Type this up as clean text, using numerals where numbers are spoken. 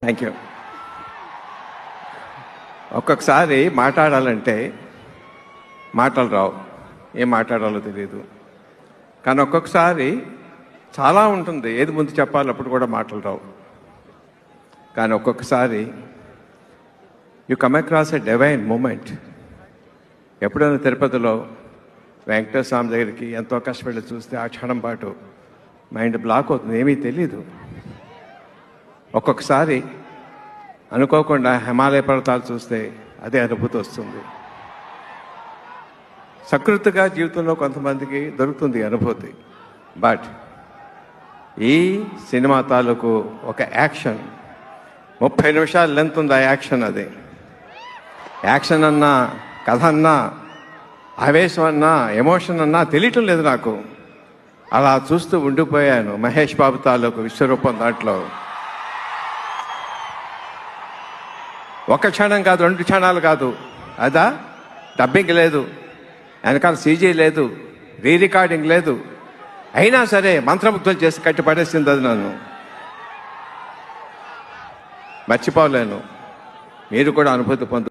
Thank you. ఒక్కొక్కసారి మాట్లాడాలంటే మాటలు రావు, ఏం మాట్లాడాలో తెలియదు. కానీ ఒక్కొక్కసారి చాలా ఉంటుంది, ఏది ముందు చెప్పాలి అప్పుడు కూడా మాటలు రావు. కానీ ఒక్కొక్కసారి you come across a divine moment. ఎప్పుడైనా తిరుపతిలో వెంకటేశ్వర స్వామి దగ్గరికి ఎంతో కష్టపడి చూస్తే ఆ క్షణం పాటు మైండ్ బ్లాక్ అవుతుంది, ఏమీ తెలీదు. ఒక్కొక్కసారి అనుకోకుండా హిమాలయ పర్వతాలు చూస్తే అదే అనుభూతి వస్తుంది. సకృతిగా జీవితంలో కొంతమందికి దొరుకుతుంది అనుభూతి. బట్ ఈ సినిమా తాలూకు ఒక యాక్షన్ 30 నిమిషాలు లెంత్ ఉంది. ఆ యాక్షన్, అది యాక్షన్ అన్నా, కథ అన్నా, ఆవేశం అన్నా, ఎమోషన్ అన్నా తెలియటం లేదు నాకు. అలా చూస్తూ ఉండిపోయాను. మహేష్ బాబు తాలూకు విశ్వరూపం దాంట్లో ఒక క్షణం కాదు, 2 క్షణాలు కాదు. అదా డబ్బింగ్ లేదు, వెనకాల సీజీ లేదు, రికార్డింగ్ లేదు. అయినా సరే మంత్రముగ్ధులు చేసి కట్టి పడేసింది. అది నన్ను మర్చిపోలేను. మీరు కూడా అనుభూతి పొందు.